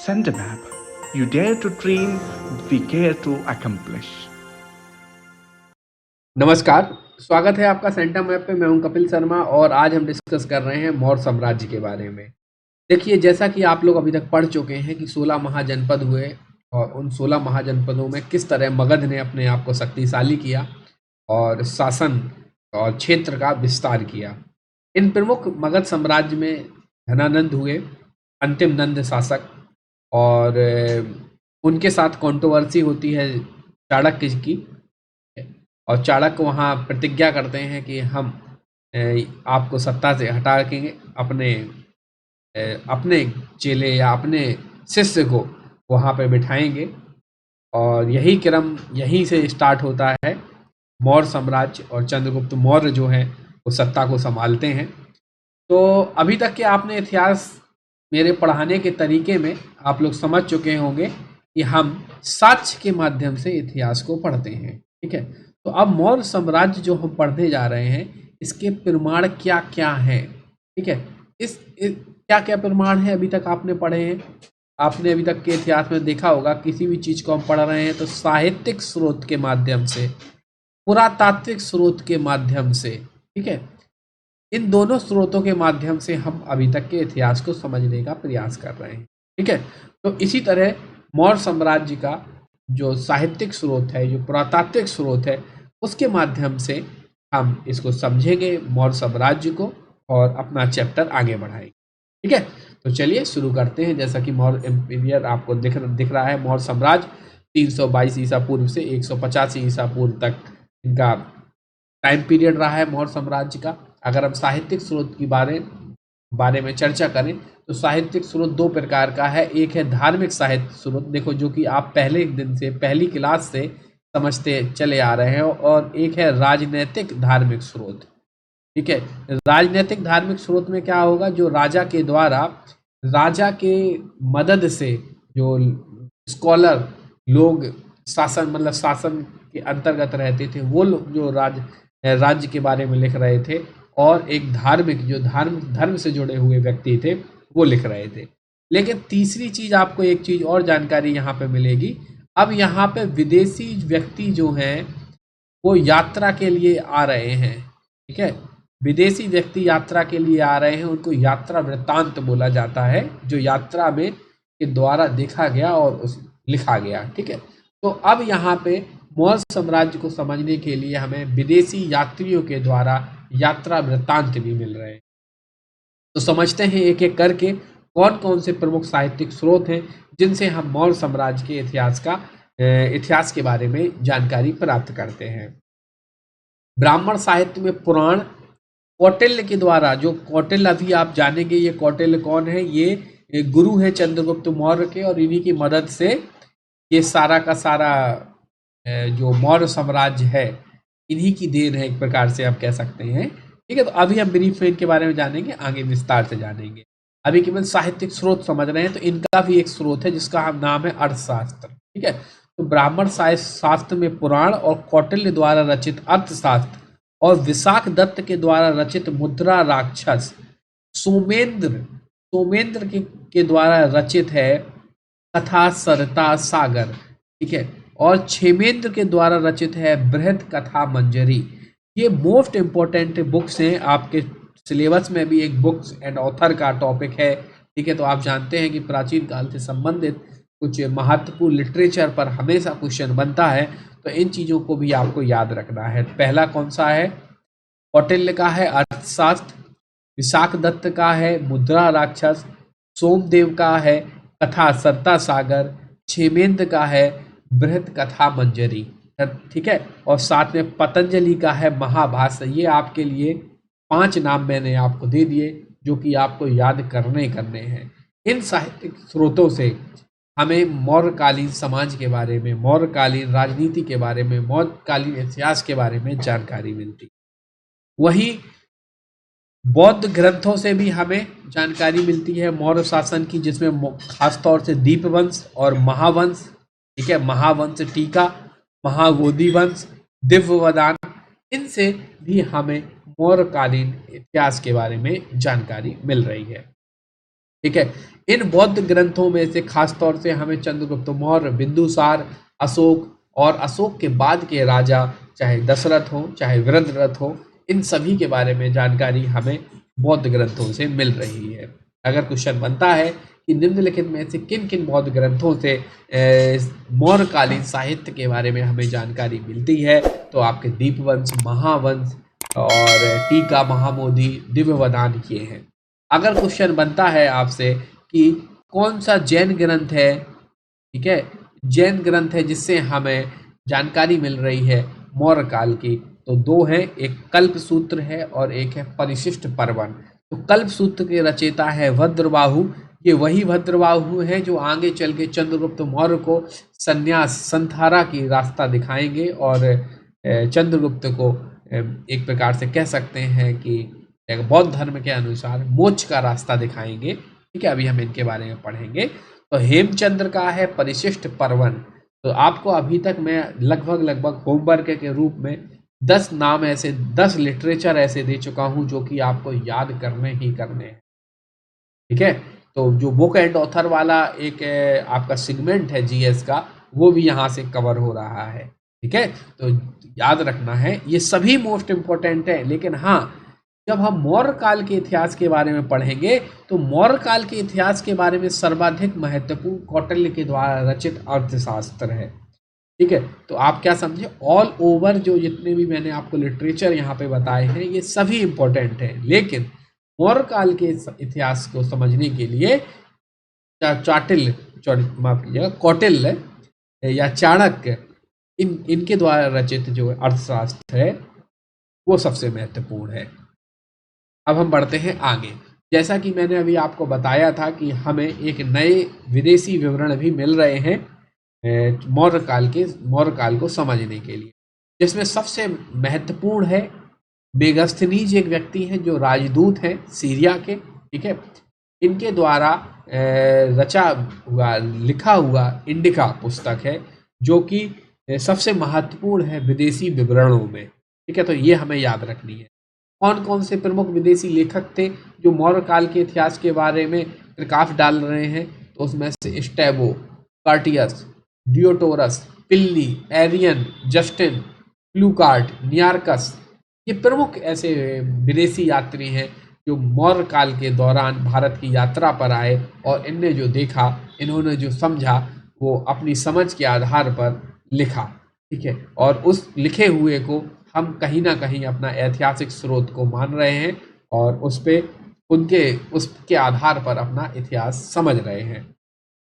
Send a map. You dare to dream, we care to accomplish. नमस्कार, स्वागत है आपका सेंटा मैप पे। मैं हूं कपिल शर्मा और आज हम डिस्कस कर रहे हैं मौर्य साम्राज्य के बारे में। देखिए, जैसा कि आप लोग अभी तक पढ़ चुके हैं कि 16 महाजनपद हुए और उन 16 महाजनपदों में किस तरह मगध ने अपने आप को शक्तिशाली किया और शासन और क्षेत्र का विस्तार किया। इन प्रमुख मगध साम्राज्य में धनानंद हुए अंतिम नंद शासक, और उनके साथ कंट्रोवर्सी होती है चाणक्य की। और चाणक्य वहाँ प्रतिज्ञा करते हैं कि हम आपको सत्ता से हटा के अपने चेले या अपने शिष्य को वहाँ पे बिठाएंगे। और यही क्रम यहीं से स्टार्ट होता है। मौर्य साम्राज्य और चंद्रगुप्त मौर्य जो है वो सत्ता को संभालते हैं। तो अभी तक के आपने इतिहास मेरे पढ़ाने के तरीके में आप लोग समझ चुके होंगे कि हम साक्ष्य के माध्यम से इतिहास को पढ़ते हैं। ठीक है, तो अब मौर्य साम्राज्य जो हम पढ़ने जा रहे हैं इसके प्रमाण क्या क्या हैं। ठीक है, इस क्या क्या प्रमाण है अभी तक आपने पढ़े हैं। आपने अभी तक के इतिहास में देखा होगा, किसी भी चीज़ को हम पढ़ रहे हैं तो साहित्यिक स्रोत के माध्यम से, पुरातात्विक स्रोत के माध्यम से, ठीक है, इन दोनों स्रोतों के माध्यम से हम अभी तक के इतिहास को समझने का प्रयास कर रहे हैं। ठीक है, तो इसी तरह मौर्य साम्राज्य का जो साहित्यिक स्रोत है, जो पुरातात्विक स्रोत है, उसके माध्यम से हम इसको समझेंगे मौर्य साम्राज्य को और अपना चैप्टर आगे बढ़ाएंगे। ठीक है, तो चलिए शुरू करते हैं। जैसा कि मौर्य एम्पायर आपको दिख रहा है, मौर्य साम्राज्य 322 ईसा पूर्व से 185 ईसा पूर्व तक इनका टाइम पीरियड रहा है मौर्य साम्राज्य का। अगर हम साहित्यिक स्रोत की बारे में चर्चा करें तो साहित्यिक स्रोत दो प्रकार का है। एक है धार्मिक साहित्य स्रोत, देखो, जो कि आप पहले दिन से, पहली क्लास से समझते चले आ रहे हैं, और एक है राजनीतिक धार्मिक स्रोत। ठीक है, राजनीतिक धार्मिक स्रोत में क्या होगा, जो राजा के द्वारा, राजा के मदद से जो स्कॉलर लोग शासन के अंतर्गत रहते थे, वो लोग जो राज्य के बारे में लिख रहे थे, और एक धार्मिक, जो धर्म से जुड़े हुए व्यक्ति थे, वो लिख रहे थे। लेकिन तीसरी चीज, आपको एक चीज और जानकारी यहाँ पे मिलेगी। अब यहाँ पे विदेशी व्यक्ति जो हैं वो यात्रा के लिए आ रहे हैं। ठीक है, विदेशी व्यक्ति यात्रा के लिए आ रहे हैं, उनको यात्रा वृत्तांत बोला जाता है, जो यात्रा में के द्वारा देखा गया और लिखा गया। ठीक है, तो अब यहाँ पे मौर्य साम्राज्य को समझने के लिए हमें विदेशी यात्रियों के द्वारा यात्रा वृत्तांत भी मिल रहे हैं। तो समझते हैं एक एक करके कौन कौन से प्रमुख साहित्यिक स्रोत हैं जिनसे हम मौर्य साम्राज्य के इतिहास के बारे में जानकारी प्राप्त करते हैं। ब्राह्मण साहित्य में पुराण कौटिल्य के द्वारा, जो कौटिल्य अभी आप जानेंगे, ये कौटिल्य कौन है, ये गुरु है चंद्रगुप्त मौर्य के, और इन्हीं की मदद से ये सारा का सारा जो मौर्य साम्राज्य है, इन्हीं की देन है, एक प्रकार से आप कह सकते हैं। ठीक है, तो अभी हम ब्रीफ में इनके बारे में जानेंगे, आगे विस्तार से जानेंगे। अभी केवल साहित्यिक स्रोत समझ रहे हैं, तो इनका भी एक स्रोत है जिसका हम नाम है अर्थशास्त्र। ठीक है, तो ब्राह्मण शास्त्र में पुराण और कौटिल्य द्वारा रचित अर्थशास्त्र और विशाख दत्त के द्वारा रचित मुद्रा राक्षस, सोमेंद्र के द्वारा रचित है कथा सरिता सागर। ठीक है, और क्षेमेंद्र के द्वारा रचित है बृहद कथा मंजरी। ये मोस्ट इंपॉर्टेंट बुक्स हैं, आपके सिलेबस में भी एक बुक्स एंड ऑथर का टॉपिक है। ठीक है, तो आप जानते हैं कि प्राचीन काल से संबंधित कुछ महत्वपूर्ण लिटरेचर पर हमेशा क्वेश्चन बनता है, तो इन चीज़ों को भी आपको याद रखना है। पहला कौन सा है, कौटिल्य का है अर्थशास्त्र, विशाख दत्त का है मुद्रा राक्षस, सोमदेव का है कथा सरिता सागर, क्षेमेंद्र का है बृहद कथा मंजरी। ठीक है, और साथ में पतंजलि का है महाभाष्य। ये आपके लिए 5 नाम मैंने आपको दे दिए जो कि आपको याद करने हैं। इन साहित्यिक स्रोतों से हमें मौर्यकालीन समाज के बारे में, मौर्यकालीन राजनीति के बारे में, मौर्यकालीन इतिहास के बारे में जानकारी मिलती। वहीं बौद्ध ग्रंथों से भी हमें जानकारी मिलती है मौर्य शासन की, जिसमें खासतौर से दीपवंश और महावंश, ठीक है, महावंश टीका, महाबोधि वंश, दिव्यवदान, इनसे भी हमें मौर्यकालीन इतिहास के बारे में जानकारी मिल रही है। ठीक है, इन बौद्ध ग्रंथों में से खास तौर से हमें चंद्रगुप्त मौर्य, बिंदुसार, अशोक और अशोक के बाद के राजा, चाहे दशरथ हो चाहे वृद्धरथ हो, इन सभी के बारे में जानकारी हमें बौद्ध ग्रंथों से मिल रही है। अगर क्वेश्चन बनता है कि निम्नलिखित में से किन किन बौद्ध ग्रंथों से मौर्यकालीन साहित्य के बारे में हमें जानकारी मिलती है, तो आपके दीपवंश, महावंश और टीका, महाबोधि, दिव्यवदान ये हैं। अगर क्वेश्चन बनता है आपसे कि कौन सा जैन ग्रंथ है, ठीक है, जैन ग्रंथ है जिससे हमें जानकारी मिल रही है मौर्य काल की, तो दो हैं, एक कल्प सूत्र है और एक है परिशिष्ट पर्वन। तो कल्प सूत्र के रचयिता है भद्रबाहु। ये वही भद्रबाहु है जो आगे चल के चंद्रगुप्त मौर्य को संन्यास, संथारा की रास्ता दिखाएंगे और चंद्रगुप्त को एक प्रकार से कह सकते हैं कि एक बौद्ध धर्म के अनुसार मोक्ष का रास्ता दिखाएंगे। ठीक है, अभी हम इनके बारे में पढ़ेंगे। तो हेमचंद्र का है परिशिष्ट पर्वन। तो आपको अभी तक मैं लगभग होमवर्क के रूप में 10 नाम ऐसे, 10 लिटरेचर ऐसे दे चुका हूं जो कि आपको याद करने ही करने हैं। ठीक है, तो जो बुक एंड ऑथर वाला एक आपका सेगमेंट है जीएस का, वो भी यहाँ से कवर हो रहा है। ठीक है, तो याद रखना है, ये सभी मोस्ट इम्पोर्टेंट है। लेकिन हाँ, जब हम मौर्य काल के इतिहास के बारे में पढ़ेंगे तो मौर्य काल के इतिहास के बारे में सर्वाधिक महत्वपूर्ण कौटिल्य के द्वारा रचित अर्थशास्त्र है। ठीक है, तो आप क्या समझे, ऑल ओवर जो जितने भी मैंने आपको लिटरेचर यहाँ पे बताए हैं ये सभी इम्पोर्टेंट हैं, लेकिन मौर्य काल के इतिहास को समझने के लिए कौटिल्य या चाणक्य, इनके द्वारा रचित जो अर्थशास्त्र है वो सबसे महत्वपूर्ण है। अब हम बढ़ते हैं आगे। जैसा कि मैंने अभी आपको बताया था कि हमें एक नए विदेशी विवरण भी मिल रहे हैं मौर्य काल को समझने के लिए, जिसमें सबसे महत्वपूर्ण है मेगास्थनीज, एक व्यक्ति हैं जो राजदूत हैं सीरिया के। ठीक है, इनके द्वारा रचा हुआ, लिखा हुआ इंडिका पुस्तक है जो कि सबसे महत्वपूर्ण है विदेशी विवरणों में। ठीक है, तो ये हमें याद रखनी है। कौन कौन से प्रमुख विदेशी लेखक थे जो मौर्य काल के इतिहास के बारे में प्रकाश डाल रहे हैं, तो उसमें से स्टेबो, कार्टियस, डियोटोरस, पिल्ली, एरियन, जस्टिन, प्लूकार्ट, नियार्कस, ये प्रमुख ऐसे विदेशी यात्री हैं जो मौर्य काल के दौरान भारत की यात्रा पर आए और इनने जो देखा, इन्होंने जो समझा, वो अपनी समझ के आधार पर लिखा। ठीक है, और उस लिखे हुए को हम कहीं ना कहीं अपना ऐतिहासिक स्रोत को मान रहे हैं और उसके आधार पर अपना इतिहास समझ रहे हैं।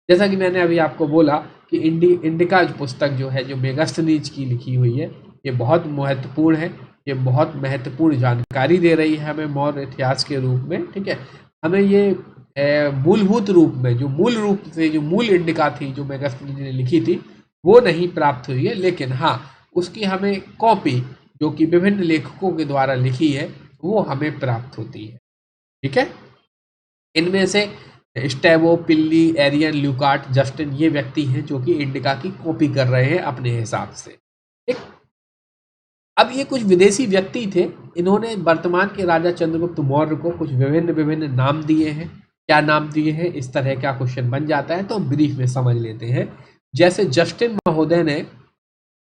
जैसा कि मैंने अभी आपको बोला कि इंडिका पुस्तक जो है, जो मेगास्थनीज की लिखी हुई है, ये बहुत महत्वपूर्ण है। ये बहुत महत्वपूर्ण जानकारी दे रही है हमें मौर्य इतिहास के रूप में। ठीक है, हमें ये मूलभूत रूप में जो मूल इंडिका थी जो मेगास्थनीज ने लिखी थी वो नहीं प्राप्त हुई है, लेकिन हाँ, उसकी हमें कॉपी जो कि विभिन्न लेखकों के द्वारा लिखी है वो हमें प्राप्त होती है। ठीक है, इनमें से स्टेबो, पिल्ली, एरियन, ल्यूकार्ट, जस्टिन, ये व्यक्ति हैं जो कि इंडिका की कॉपी कर रहे हैं अपने हिसाब से। ठीक, अब ये कुछ विदेशी व्यक्ति थे, इन्होंने वर्तमान के राजा चंद्रगुप्त मौर्य को कुछ विभिन्न नाम दिए हैं। क्या नाम दिए हैं, इस तरह का क्वेश्चन बन जाता है, तो ब्रीफ में समझ लेते हैं। जैसे जस्टिन महोदय ने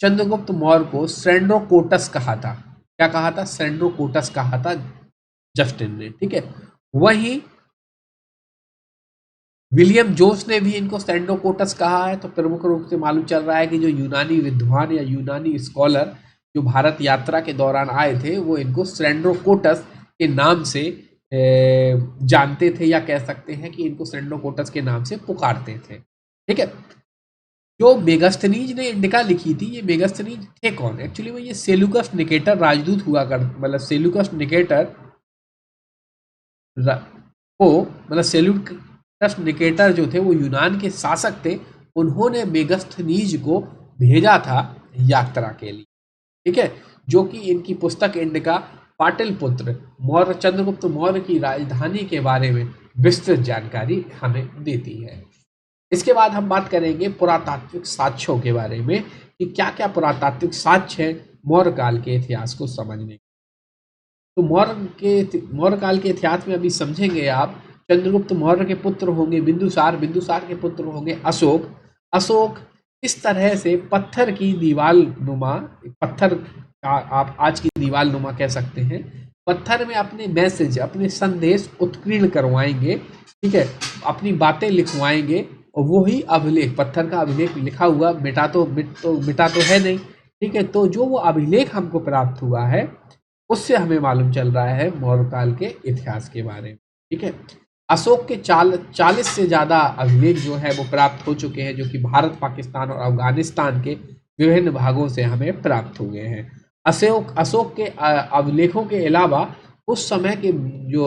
चंद्रगुप्त मौर्य को सेंड्रोकोटस कहा था। क्या कहा था? सेंड्रोकोटस कहा था जस्टिन ने। ठीक है, वहीं विलियम जोन्स ने भी इनको सेंड्रोकोटस कहा है। तो प्रमुख रूप से मालूम चल रहा है कि जो यूनानी विद्वान या यूनानी स्कॉलर जो भारत यात्रा के दौरान आए थे वो इनको सेंड्रोकोटस के नाम से जानते थे, या कह सकते हैं कि इनको सेंड्रोकोटस के नाम से पुकारते थे। ठीक है, जो मेगास्थनीज ने इंडिका लिखी थी, ये मेगास्थनीज थे कौन? एक्चुअली वो ये सेल्यूकस निकेटर राजदूत हुआ कर, मतलब सेल्यूकस निकेटर जो थे वो यूनान के शासक थे। उन्होंने मेगास्थनीज को भेजा था यात्रा के लिए। ठीक है, जो कि इनकी पुस्तक इंडिका पाटलिपुत्र मौर्य, चंद्रगुप्त मौर्य की राजधानी के बारे में विस्तृत जानकारी हमें देती है। इसके बाद हम बात करेंगे पुरातात्विक साक्ष्यों के बारे में कि क्या क्या पुरातात्विक साक्ष्य है मौर्य काल के इतिहास को समझने। तो मौर्य काल के इतिहास में अभी समझेंगे आप चंद्रगुप्त मौर्य के पुत्र होंगे बिंदुसार, बिंदुसार के पुत्र होंगे अशोक, अशोक इस तरह से पत्थर की दीवार नुमा, पत्थर का आप आज की दीवार नुमा कह सकते हैं, पत्थर में अपने मैसेज, अपने संदेश उत्कीर्ण करवाएंगे, ठीक है, अपनी बातें लिखवाएंगे और वही अभिलेख, पत्थर का अभिलेख लिखा हुआ मिटा तो है नहीं, ठीक है, तो जो वो अभिलेख हमको प्राप्त हुआ है उससे हमें मालूम चल रहा है मौर्य काल के इतिहास के बारे में, ठीक है। अशोक के 40 से ज़्यादा अभिलेख जो है वो प्राप्त हो चुके हैं, जो कि भारत, पाकिस्तान और अफगानिस्तान के विभिन्न भागों से हमें प्राप्त हुए हैं। अशोक के अभिलेखों के अलावा उस समय के जो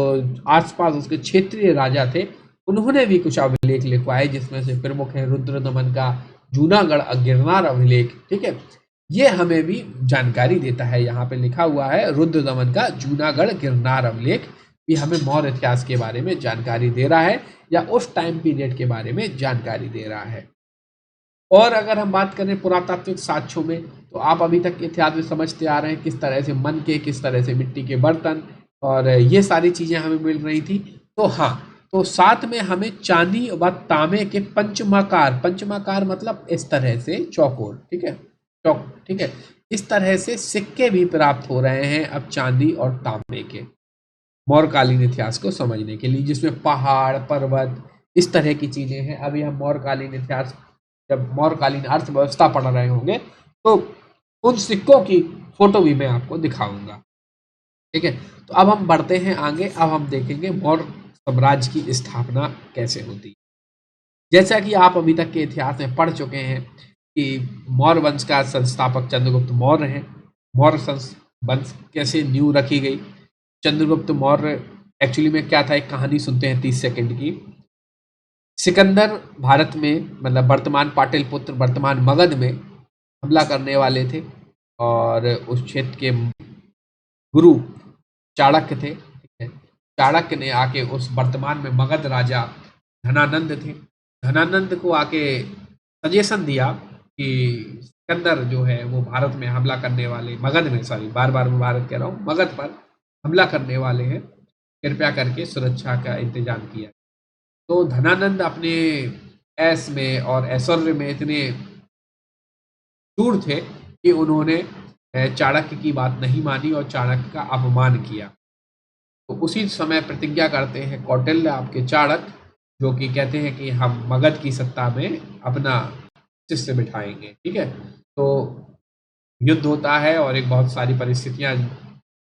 आसपास उसके क्षेत्रीय राजा थे उन्होंने भी कुछ अभिलेख लिखवाए, जिसमें से प्रमुख है रुद्रदमन का जूनागढ़ गिरनार अभिलेख, ठीक है। ये हमें भी जानकारी देता है, यहाँ पे लिखा हुआ है रुद्रदमन का जूनागढ़ गिरनार अभिलेख भी हमें मौर्य इतिहास के बारे में जानकारी दे रहा है या उस टाइम पीरियड के बारे में जानकारी दे रहा है। और अगर हम बात करें पुरातात्विक साक्ष्यों में, तो आप अभी तक इतिहास में समझते आ रहे हैं किस तरह से मन के, किस तरह से मिट्टी के बर्तन और ये सारी चीज़ें हमें मिल रही थी। तो हाँ, तो साथ में हमें चांदी व तांबे के पंचमाकार मतलब इस तरह से चौकोर, ठीक है, ठीक है, इस तरह से सिक्के भी प्राप्त हो रहे हैं अब चांदी और तांबे के मौर्यकालीन इतिहास को समझने के लिए, जिसमें पहाड़, पर्वत, इस तरह की चीजें हैं। अभी हम मौर्यकालीन इतिहास, जब मौर्यकालीन अर्थव्यवस्था पढ़ रहे होंगे तो उन सिक्कों की फोटो भी मैं आपको दिखाऊंगा, ठीक है। तो अब हम बढ़ते हैं आगे, अब हम देखेंगे मौर्य साम्राज्य की स्थापना कैसे होती है। जैसा कि आप अभी तक के इतिहास में पढ़ चुके हैं कि मौर्य वंश का संस्थापक चंद्रगुप्त मौर्य हैं। मौर्य वंश कैसे नींव रखी गई, चंद्रगुप्त मौर्य एक्चुअली में क्या था, एक कहानी सुनते हैं 30 सेकंड की। सिकंदर भारत में, मतलब वर्तमान पाटलिपुत्र, वर्तमान मगध में हमला करने वाले थे और उस क्षेत्र के गुरु चाणक्य थे, ठीक है। चाणक्य ने आके उस वर्तमान में मगध राजा धनानंद थे, धनानंद को आके सजेशन दिया कि सिकंदर जो है वो भारत में हमला करने वाले, मगध में, सॉरी बार बार मैं भारत कह रहा हूँ, मगध पर हमला करने वाले हैं, कृपया करके सुरक्षा का इंतजाम किया। तो धनानंद अपने ऐश में और ऐश्वर्य में इतने दूर थे कि उन्होंने चाणक्य की बात नहीं मानी और चाणक्य का अपमान किया। तो उसी समय प्रतिज्ञा करते हैं कौटिल्य, आपके चाणक्य, जो कि कहते हैं कि हम मगध की सत्ता में अपना शिष्य बिठाएंगे, ठीक है। तो युद्ध होता है और एक बहुत सारी परिस्थितियां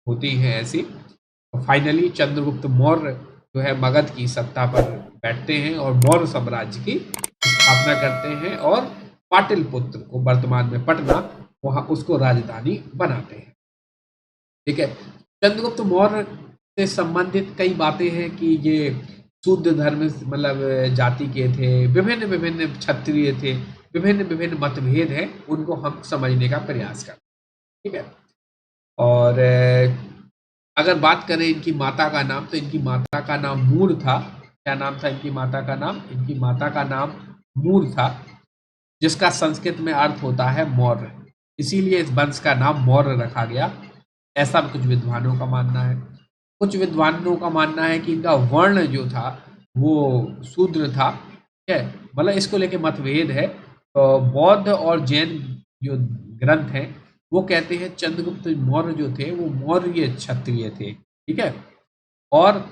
होती हैं ऐसी, तो फाइनली चंद्रगुप्त मौर्य जो है मगध की सत्ता पर बैठते हैं और मौर्य साम्राज्य की स्थापना करते हैं और पाटलिपुत्र को, वर्तमान में पटना, वहां उसको राजधानी बनाते हैं, ठीक है। चंद्रगुप्त मौर्य से संबंधित कई बातें हैं कि ये शूद्र धर्म मतलब जाति के थे, विभिन्न विभिन्न क्षत्रिय थे, विभिन्न विभिन्न मतभेद हैं, उनको हम समझने का प्रयास करते हैं, ठीक है। और अगर बात करें इनकी माता का नाम, तो इनकी माता का नाम मूर था। क्या नाम था इनकी माता का नाम? इनकी माता का नाम मूर था, जिसका संस्कृत में अर्थ होता है मौर्य, इसीलिए इस वंश का नाम मौर्य रखा गया, ऐसा कुछ विद्वानों का मानना है। कुछ विद्वानों का मानना है कि इनका वर्ण जो था वो शूद्र था, ठीक है, मतलब इसको लेके मतभेद है। तो बौद्ध और जैन जो ग्रंथ हैं वो कहते हैं चंद्रगुप्त मौर्य जो थे वो मौर्य क्षत्रिय थे, ठीक है। और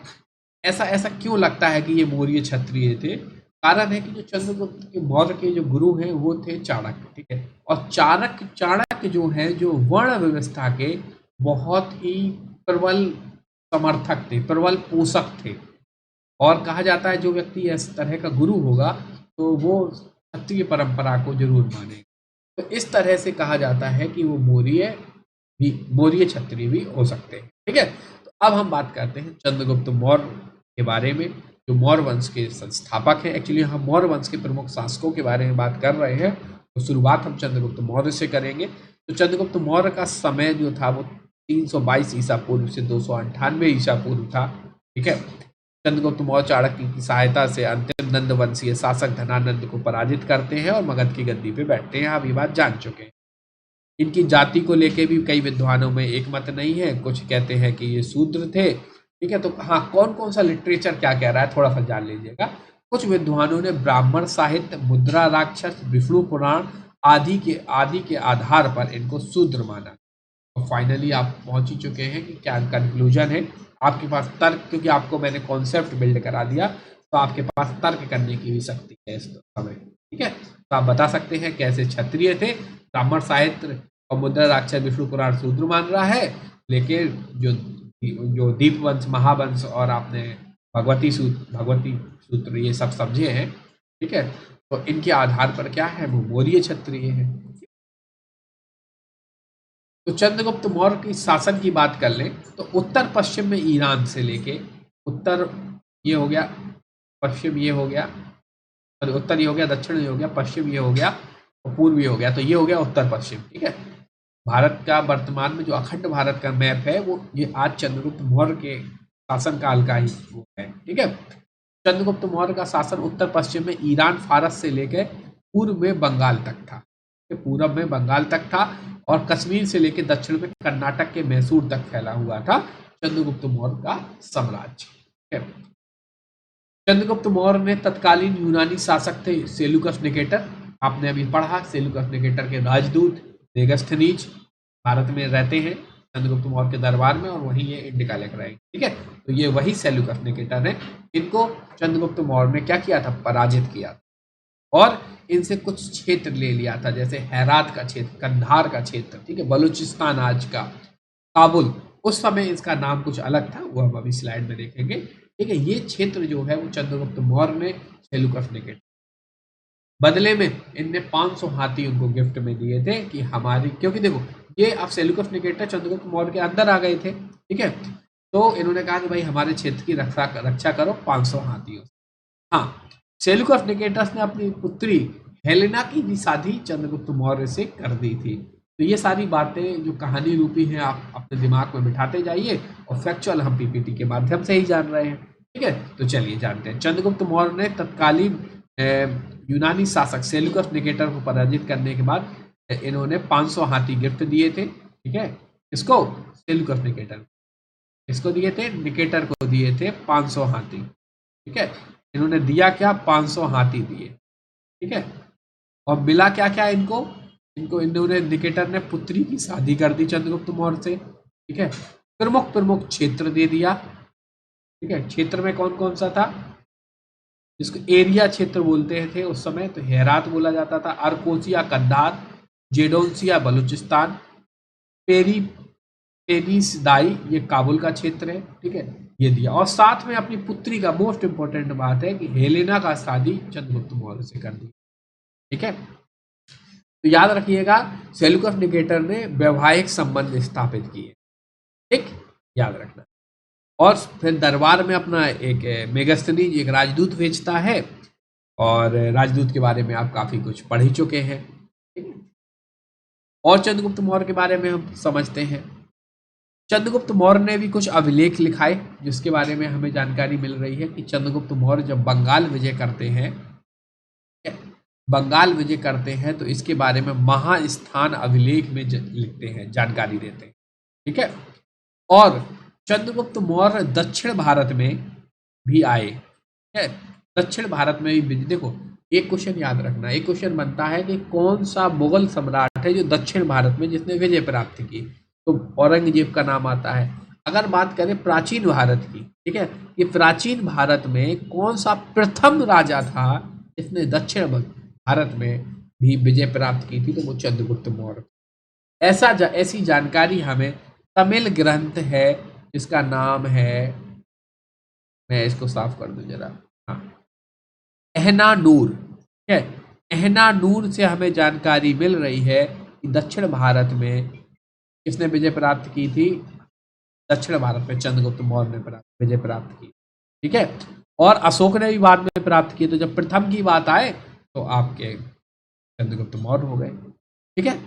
ऐसा क्यों लगता है कि ये मौर्य क्षत्रिय थे? कारण है कि जो चंद्रगुप्त के मौर्य के जो गुरु हैं वो थे चाणक्य, ठीक है। और चाणक्य जो है, जो वर्ण व्यवस्था के बहुत ही प्रबल समर्थक थे, प्रबल पोषक थे, और कहा जाता है जो व्यक्ति इस तरह का गुरु होगा तो वो क्षत्रिय परंपरा को जरूर मानेगा। तो इस तरह से कहा जाता है कि वो मौर्य क्षत्रिय भी हो सकते हैं, ठीक है। तो अब हम बात करते हैं चंद्रगुप्त मौर्य के बारे में, जो मौर्य वंश के संस्थापक हैं। एक्चुअली हम मौर्य वंश के प्रमुख शासकों के बारे में बात कर रहे हैं, तो शुरुआत हम चंद्रगुप्त मौर्य से करेंगे। तो चंद्रगुप्त मौर्य का समय जो था वो 322 ईसा पूर्व से 298 ईसा पूर्व था, ठीक है। चंद्रगुप्त मौर्य चाणक्य की सहायता से अंतिम नंद वंशीय शासक धनानंद को पराजित करते हैं और मगध की गद्दी पे बैठते हैं। आप ये बात जान चुके हैं। इनकी जाति को लेके भी कई विद्वानों में एक मत नहीं है, कुछ कहते हैं कि ये शूद्र थे ठीक है, तो हाँ, कौन कौन सा लिटरेचर क्या कह रहा है थोड़ा सा जान लीजिएगा। कुछ विद्वानों ने ब्राह्मण साहित्य, मुद्रा राक्षस, विष्णु पुराण आदि के आधार पर इनको शूद्र माना। और फाइनली आप पहुंच ही चुके हैं कि क्या कंक्लूजन है। आपके पास तर्क, क्योंकि आपको मैंने कॉन्सेप्ट बिल्ड करा दिया, तो आपके पास तर्क करने की भी शक्ति है इस समय। ठीक है, तो आप बता सकते हैं कैसे क्षत्रिय थे, ब्राह्मण साहित्य और मुद्रा राक्षस विष्णु पुराण शूद्र मान रहा है, लेकिन जो जो दीपवंश, महावंश और आपने भगवती सूत्र ये सब समझे हैं। ठीक है, तो इनके आधार पर क्या है, वो मौर्य क्षत्रिय है। तो चंद्रगुप्त मौर्य की शासन की बात कर लें तो उत्तर पश्चिम में ईरान से लेके उत्तर ये हो गया, पश्चिम ये हो गया, और उत्तर ये हो गया, दक्षिण ये हो गया, पश्चिम ये हो गया और पूर्व ये हो गया, तो ये हो गया उत्तर पश्चिम। ठीक है, भारत का वर्तमान में जो अखंड भारत का मैप है वो ये आज चंद्रगुप्त मौर्य के शासनकाल का ही वो है। ठीक है, चंद्रगुप्त मौर्य का शासन उत्तर पश्चिम में ईरान, फारस से लेकर पूर्व में बंगाल तक था, पूरब में बंगाल तक था, और कश्मीर से लेकर दक्षिण में कर्नाटक के मैसूर तक फैला हुआ था चंद्रगुप्त मौर्य का साम्राज्य। ठीक है, चंद्रगुप्त मौर्य में तत्कालीन यूनानी शासक थे सेल्यूकस निकेटर, आपने अभी पढ़ा, सेल्यूकस निकेटर के राजदूत मेगास्थनीज भारत में रहते हैं चंद्रगुप्त मौर्य के दरबार में, और वहीं ये इंडिका लेकर आएंगे। ठीक है, तो ये वही सेल्यूकस निकेटर है, इनको चंद्रगुप्त मौर्य ने क्या किया था, पराजित किया था, और इनसे कुछ क्षेत्र ले लिया था, जैसे हैरात का क्षेत्र, कंधार का क्षेत्र, ठीक है, बलूचिस्तान आज का, काबुल। उस समय इसका नाम कुछ अलग था, वो हम अभी स्लाइड में देखेंगे। ठीक है, ये क्षेत्र जो है वो चंद्रगुप्त मौर्य ने सेल्यूकस निकेटर, बदले में इनने 500 हाथी उनको गिफ्ट में दिए थे कि हमारी, क्योंकि देखो ये अब सेल्यूकस निकेटर चंद्रगुप्त मौर्य के अंदर आ गए थे। ठीक है, तो इन्होंने कहा कि भाई हमारे क्षेत्र की रक्षा करो 500 हाथियों से। हाँ, सेल्यूकस निकेटस ने अपनी पुत्री हेलेना की भी शादी चंद्रगुप्त मौर्य से कर दी थी। तो ये सारी बातें जो कहानी रूपी हैं आप अपने दिमाग में बिठाते जाइए, और फैक्चुअल हम पीपीटी के माध्यम से ही जान रहे हैं। ठीक है, तो चलिए जानते हैं। चंद्रगुप्त मौर्य ने तत्कालीन यूनानी शासक सेल्यूकस निकेटर को पराजित करने के बाद इन्होंने 500 हाथी गिफ्ट दिए थे। ठीक है, इसको सेल्यूकस निकेटर, इसको दिए थे, निकेटर को दिए थे 500 हाथी। ठीक है, इन्होंने दिया क्या, 500 हाथी दिए। ठीक है, और मिला क्या क्या इनको, इन्होंने निकेटर ने पुत्री की शादी कर दी चंद्रगुप्त मौर्य से। ठीक है, प्रमुख प्रमुख क्षेत्र दे दिया। ठीक है, क्षेत्र में कौन कौन सा था, जिसको एरिया क्षेत्र बोलते थे उस समय, तो हेरात बोला जाता था, अरकोसिया कंधार, जेडोनसिया बलूचिस्तान, पेरिसदाई ये काबुल का क्षेत्र है। ठीक है, ये दिया, और साथ में अपनी पुत्री का, मोस्ट इंपॉर्टेंट बात है कि हेलेना का शादी चंद्रगुप्त मौर्य से कर दी। ठीक है, तो याद रखिएगा सेल्यूकस निकेटर ने वैवाहिक संबंध स्थापित किए। ठीक, याद रखना। और फिर दरबार में अपना एक मेगास्थनीज एक राजदूत भेजता है, और राजदूत के बारे में आप काफी कुछ पढ़ ही चुके हैं। ठीक है, और चंद्रगुप्त मौर्य के बारे में हम समझते हैं। चंद्रगुप्त मौर्य ने भी कुछ अभिलेख लिखाए, जिसके बारे में हमें जानकारी मिल रही है कि चंद्रगुप्त मौर्य जब बंगाल विजय करते हैं, तो इसके बारे में महास्थान अभिलेख में लिखते हैं, जानकारी देते हैं। ठीक है, और चंद्रगुप्त मौर्य दक्षिण भारत में भी आए। ठीक है, दक्षिण भारत में भी, देखो एक क्वेश्चन याद रखना, एक क्वेश्चन बनता है कि कौन सा मुगल सम्राट है जो दक्षिण भारत में जिसने विजय प्राप्त की, तो औरंगजेब का नाम आता है। अगर बात करें प्राचीन भारत की, ठीक है, ये प्राचीन भारत में कौन सा प्रथम राजा था जिसने दक्षिण भारत में भी विजय प्राप्त की थी, तो वो चंद्रगुप्त मौर्य। ऐसी जानकारी हमें तमिल ग्रंथ है जिसका नाम है, मैं इसको साफ कर दूं जरा, हाँ, एहनानूर। ठीक है, एहनानूर से हमें जानकारी मिल रही है कि दक्षिण भारत में किसने विजय प्राप्त की थी, दक्षिण भारत में चंद्रगुप्त मौर्य ने विजय प्राप्त की। ठीक है, और अशोक ने भी बाद में प्राप्त की, तो जब प्रथम की बात आए तो आपके चंद्रगुप्त मौर्य हो गए। ठीक है,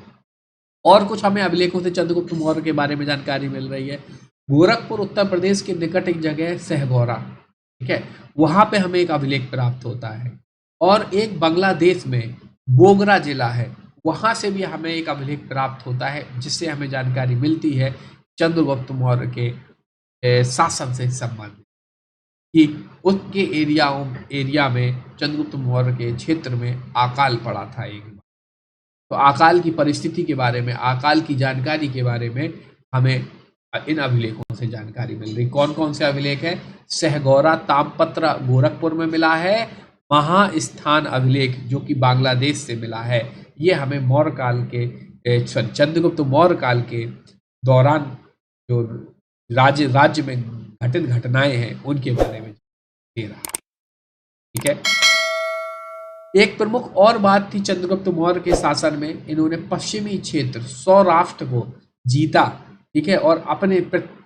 और कुछ हमें अभिलेखों से चंद्रगुप्त मौर्य के बारे में जानकारी मिल रही है। गोरखपुर उत्तर प्रदेश के निकट एक जगह है सहगौरा। ठीक है, वहां पे हमें एक अभिलेख प्राप्त होता है, और एक बांग्लादेश में बोगरा जिला है, वहां से भी हमें एक अभिलेख प्राप्त होता है, जिससे हमें जानकारी मिलती है चंद्रगुप्त मौर्य के शासन से संबंधित कि उसके एरिया में चंद्रगुप्त मौर्य के क्षेत्र में अकाल पड़ा था एक बार। तो अकाल की परिस्थिति के बारे में, अकाल की जानकारी के बारे में हमें इन अभिलेखों से जानकारी मिल रही। कौन कौन से अभिलेख है? सहगौरा ताम्रपत्र गोरखपुर में मिला है, महास्थान अभिलेख जो कि बांग्लादेश से मिला है। ये हमें मौर्य काल के चंद्रगुप्त मौर्य काल के दौरान जो राज्य में घटित घटनाएं हैं उनके बारे में दे रहा है। ठीक है। एक प्रमुख और बात थी चंद्रगुप्त मौर्य के शासन में, इन्होंने पश्चिमी क्षेत्र सौराष्ट्र को जीता। ठीक है, और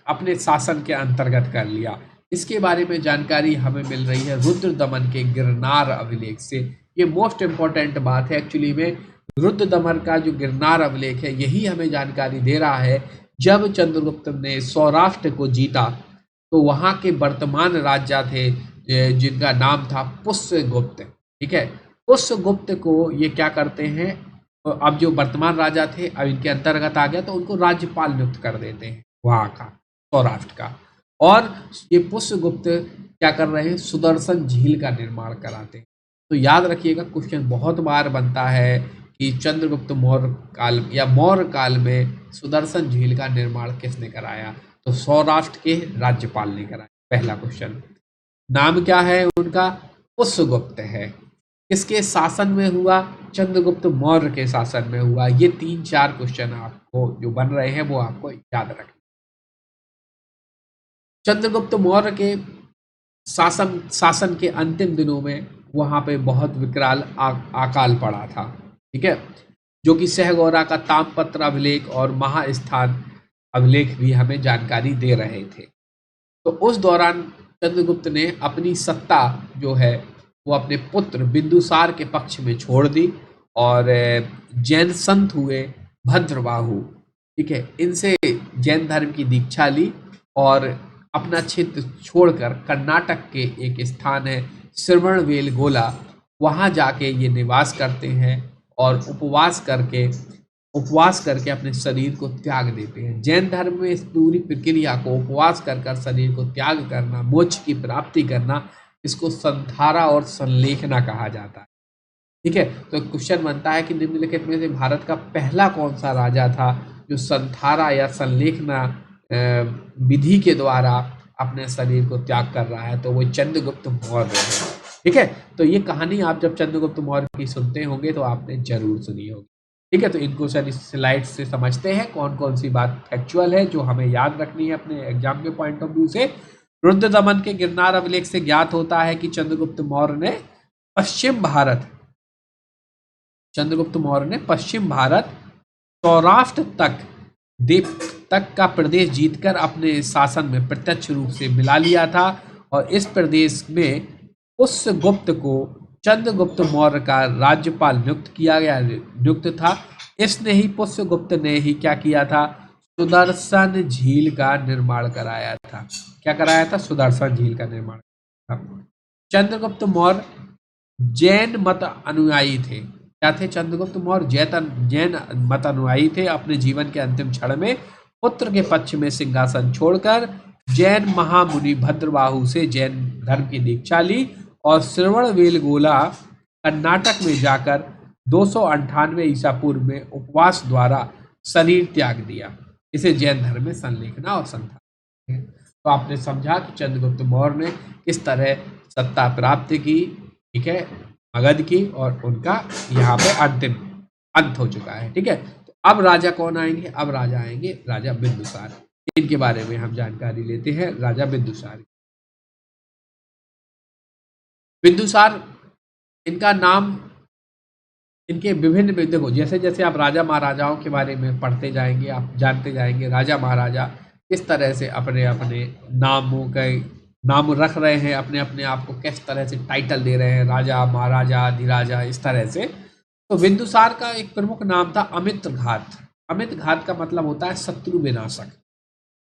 अपने शासन के अंतर्गत कर लिया। इसके बारे में जानकारी हमें मिल रही है रुद्र दमन के गिरनार अभिलेख से। ये मोस्ट इंपॉर्टेंट बात है एक्चुअली में। रुद्र दमन का जो गिरनार अभिलेख है यही हमें जानकारी दे रहा है जब चंद्रगुप्त ने सौराष्ट्र को जीता तो वहां के वर्तमान राजा थे जिनका नाम था पुष्यगुप्त। ठीक है, पुष्यगुप्त को ये क्या करते हैं, अब जो वर्तमान राजा थे अब इनके अंतर्गत आ गया तो उनको राज्यपाल नियुक्त कर देते हैं वहां का, सौराष्ट्र का। और ये पुष्यगुप्त क्या कर रहे हैं, सुदर्शन झील का निर्माण कराते हैं। तो याद रखिएगा, क्वेश्चन बहुत बार बनता है कि चंद्रगुप्त मौर्य काल या मौर्य काल में सुदर्शन झील का निर्माण किसने कराया? तो सौराष्ट्र के राज्यपाल ने कराया। पहला क्वेश्चन। नाम क्या है उनका? पुष्यगुप्त है। किसके शासन में हुआ? चंद्रगुप्त मौर्य के शासन में हुआ। ये 3-4 क्वेश्चन आपको जो बन रहे हैं वो आपको याद रखना। चंद्रगुप्त मौर्य के शासन के अंतिम दिनों में वहां पे बहुत विकराल अकाल पड़ा था। ठीक है, जो कि सहगौरा का ताम्रपत्र अभिलेख और महास्थान अभिलेख भी हमें जानकारी दे रहे थे। तो उस दौरान चंद्रगुप्त ने अपनी सत्ता जो है वो अपने पुत्र बिंदुसार के पक्ष में छोड़ दी और जैन संत हुए भद्रबाहु, ठीक है, इनसे जैन धर्म की दीक्षा ली और अपना क्षेत्र छोड़कर कर्नाटक के एक स्थान है श्रवणबेलगोला, वहाँ जाके ये निवास करते हैं और उपवास करके अपने शरीर को त्याग देते हैं। जैन धर्म में इस पूरी प्रक्रिया को, उपवास कर शरीर को त्याग करना, मोक्ष की प्राप्ति करना, इसको संधारा और संलेखना कहा जाता है। ठीक है, तो क्वेश्चन बनता है कि निम्नलिखित में से भारत का पहला कौन सा राजा था जो संधारा या संलेखना विधि के द्वारा अपने शरीर को त्याग कर रहा है? तो वो चंद्रगुप्त मौर्य है। ठीक है, तो ये कहानी आप जब चंद्रगुप्त मौर्य की सुनते होंगे तो आपने जरूर सुनी होगी। ठीक है, तो इनको सर इस स्लाइड से समझते हैं कौन कौन सी बात फैक्चुअल है जो हमें याद रखनी है अपने एग्जाम के पॉइंट ऑफ व्यू से। रुद्र दमन के गिरनार अभिलेख से ज्ञात होता है कि चंद्रगुप्त मौर्य ने पश्चिम भारत सौराष्ट्र तक का प्रदेश जीतकर अपने शासन में प्रत्यक्ष रूप से मिला लिया था और इस प्रदेश में पुष्यगुप्त को चंद्रगुप्त मौर्य का राज्यपाल नियुक्त था। इसने ही पुष्यगुप्त ने ही क्या किया था? सुदर्शन झील का निर्माण कराया था। क्या कराया था? सुदर्शन झील का निर्माण था। चंद्रगुप्त मौर्य जैन मत अनुयायी थे। क्या थे? चंद्रगुप्त मौर्य जैन मत अनुयायी थे। अपने जीवन के अंतिम क्षण में पुत्र के पक्ष में सिंहासन छोड़कर जैन महामुनि भद्रबाहु से जैन धर्म की दीक्षा ली और श्रवणबेलगोला कर्नाटक में जाकर 298 ईसा पूर्व में उपवास द्वारा शरीर त्याग दिया। इसे जैन धर्म में संलेखना और संधारण। तो आपने समझा कि चंद्रगुप्त मौर्य ने किस तरह सत्ता प्राप्त की, ठीक है, मगध की, और उनका यहाँ पे अंत हो चुका है। ठीक है, तो अब राजा कौन आएंगे? अब राजा आएंगे राजा बिंदुसार। इनके बारे में हम जानकारी लेते हैं। राजा बिंदुसार, इनका नाम, इनके विभिन्न, देखो जैसे जैसे आप राजा महाराजाओं के बारे में पढ़ते जाएंगे आप जानते जाएंगे राजा महाराजा किस तरह से अपने अपने नाम रख रहे हैं, अपने अपने आप को किस तरह से टाइटल दे रहे हैं, राजा महाराजा अधिराजा, इस तरह से। तो बिंदुसार का एक प्रमुख नाम था अमित घात। अमित घात का मतलब होता है शत्रु विनाशक।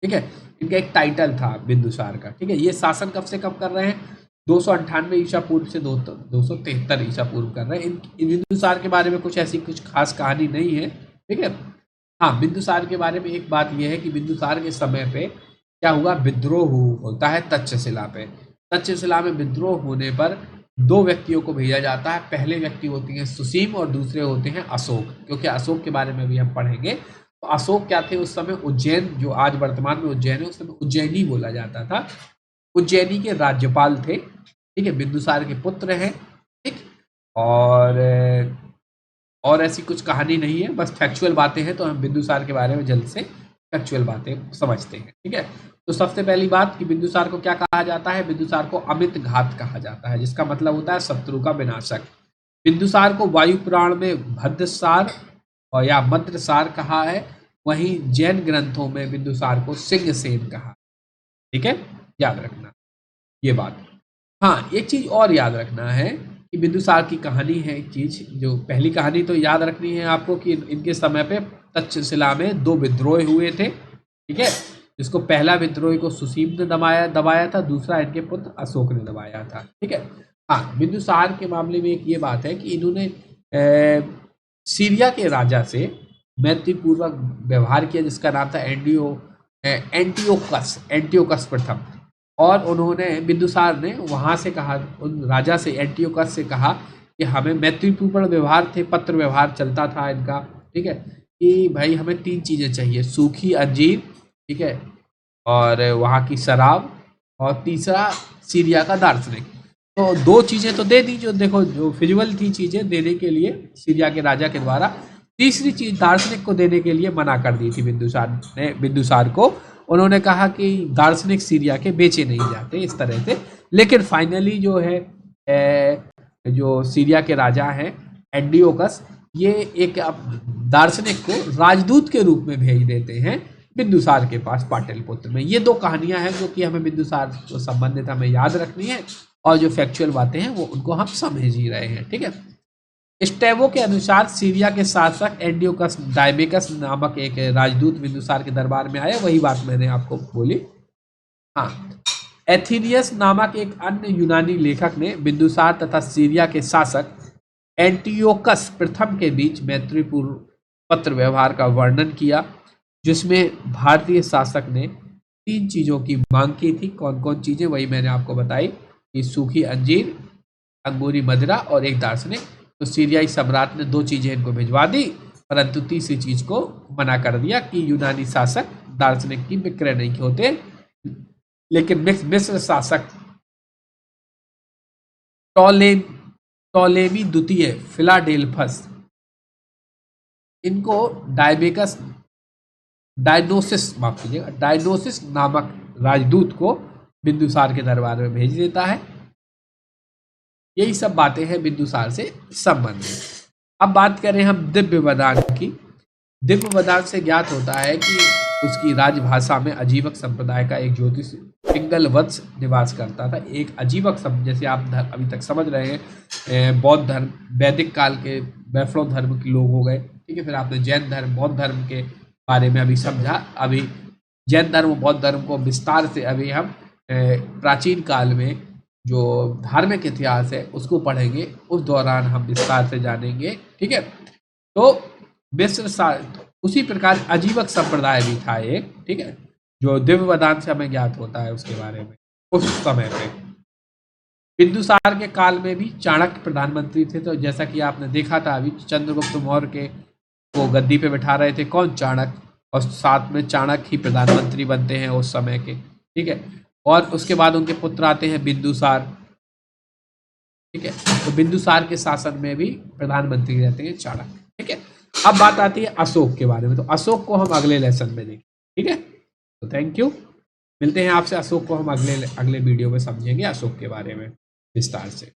ठीक है, इनका एक टाइटल था बिंदुसार का। ठीक है, ये शासन कब से कब कर रहे हैं? 298 ईसा पूर्व से 273 ईसा पूर्व कर रहे हैं। इन बिंदुसार के बारे में कुछ खास कहानी नहीं है। ठीक है, हाँ, बिंदुसार के बारे में एक बात यह है कि बिंदुसार के समय पे क्या हुआ, विद्रोह होता है तक्षशिला पे। तक्षशिला में विद्रोह होने पर 2 व्यक्तियों को भेजा जाता है। पहले व्यक्ति होते हैं सुसीम और दूसरे होते हैं अशोक, क्योंकि अशोक के बारे में भी हम पढ़ेंगे। तो अशोक क्या थे उस समय, उज्जैन, जो आज वर्तमान में उज्जैन है, उस समय उज्जैनी बोला जाता था। उज्जैनी के राज्यपाल थे, ठीक है, बिंदुसार के पुत्र हैं, ठीक। और ऐसी कुछ कहानी नहीं है, बस फैक्चुअल बातें हैं, तो हम बिंदुसार के बारे में जल्द से फैक्चुअल बातें समझते हैं, ठीक है। तो सबसे पहली बात कि बिंदुसार को क्या कहा जाता है, बिंदुसार को अमित घात कहा जाता है, जिसका मतलब होता है शत्रु का विनाशक। बिंदुसार को वायु पुराण में भद्रसार और या मद्रसार कहा है, वहीं जैन ग्रंथों में बिंदुसार को सिंहसेन कहा, ठीक है, याद रखना ये बात। हाँ, एक चीज और याद रखना है कि बिंदुसार की कहानी है, एक चीज जो पहली कहानी तो याद रखनी है आपको कि इनके समय पे तक्षशिला में 2 विद्रोह हुए थे, ठीक है, जिसको पहला विद्रोह को सुसीम ने दबाया था, दूसरा इनके पुत्र अशोक ने दबाया था, ठीक है। हाँ, बिंदुसार के मामले में एक ये बात है कि इन्होंने सीरिया के राजा से मैत्रीपूर्वक व्यवहार किया, जिसका नाम था एंटियोकस प्रथम। और उन्होंने, बिंदुसार ने वहां से कहा, उन राजा से, एंटियोकस से कहा कि हमें मैत्रीपूर्ण व्यवहार थे, पत्र व्यवहार चलता था इनका, ठीक है, कि भाई हमें 3 चीज़ें चाहिए, सूखी अंजीर, ठीक है, और वहाँ की शराब, और तीसरा सीरिया का दार्शनिक। तो 2 चीज़ें तो दे दी, जो देखो जो फिजिबल थी चीज़ें देने के लिए सीरिया के राजा के द्वारा। तीसरी चीज़ दार्शनिक को देने के लिए मना कर दी थी बिंदुसार को। उन्होंने कहा कि दार्शनिक सीरिया के बेचे नहीं जाते, इस तरह से। लेकिन फाइनली जो है जो सीरिया के राजा हैं एंटियोकस, ये एक दार्शनिक को राजदूत के रूप में भेज देते हैं बिंदुसार के पास पाटलिपुत्र में। ये 2 कहानियां हैं जो कि हमें बिंदुसार को संबंधित हमें याद रखनी है, और जो फैक्चुअल बातें हैं वो उनको हम समझ ही रहे हैं, ठीक है। स्टेवो के अनुसार सीरिया के शासक एंटियोकस डायमेकस नामक एक राजदूत बिंदुसार के दरबार में आया, वही बात मैंने आपको बोली। हाँ, एथीनियस नामक एक अन्य यूनानी लेखक ने बिंदुसार तथा सीरिया के शासक एंटियोकस प्रथम के बीच मैत्रीपूर्ण पत्र व्यवहार का वर्णन किया, जिसमें भारतीय शासक ने 3 चीज़ों की मांग की थी। कौन कौन चीज़ें, वही मैंने आपको बताई कि सूखी अंजीर, अंगूरी मदिरा और एक दार्शनिक। तो सीरियाई सम्राट ने 2 चीज़ें इनको भिजवा दी, परंतु तीसरी चीज़ को मना कर दिया कि यूनानी शासक दार्शनिक की विक्रय नहीं होते। लेकिन मिस्र शासक टॉलेमी द्वितीय फिलाडेल्फस इनको डायनोसिस नामक राजदूत को बिंदुसार के दरबार में भेज देता है। यही सब बातें हैं बिंदुसार से संबंधित। अब बात करें हम दिव्य वदान की। दिव्य वदान से ज्ञात होता है कि उसकी राजभाषा में अजीवक संप्रदाय का एक ज्योतिष पिंगल वत्स निवास करता था। एक अजीवक जैसे आप अभी तक समझ रहे हैं, बौद्ध धर्म, वैदिक काल के वैष्णव धर्म के लोग हो गए, ठीक है, फिर आपने जैन धर्म, बौद्ध धर्म के बारे में अभी समझा। अभी जैन धर्म, बौद्ध धर्म को विस्तार से अभी हम प्राचीन काल में जो धार्मिक इतिहास है उसको पढ़ेंगे, उस दौरान हम विस्तार से जानेंगे, ठीक है। तो मिस्र उसी प्रकार अजीवक संप्रदाय भी था एक, ठीक है, जो दिव्य वदान से हमें ज्ञात होता है उसके बारे में। उस समय पे बिंदुसार के काल में भी चाणक्य प्रधानमंत्री थे। तो जैसा कि आपने देखा था अभी, चंद्रगुप्त मौर्य के वो गद्दी पे बिठा रहे थे कौन, चाणक्य, और साथ में चाणक्य ही प्रधानमंत्री बनते हैं उस समय के, ठीक है। और उसके बाद उनके पुत्र आते हैं बिंदुसार, ठीक है। तो बिंदुसार के शासन में भी प्रधानमंत्री रहते हैं चाणक्य, ठीक है। अब बात आती है अशोक के बारे में। तो अशोक को हम अगले लेसन में देखें, ठीक है। तो थैंक यू, मिलते हैं आपसे। अशोक को हम अगले वीडियो में समझेंगे, अशोक के बारे में विस्तार से।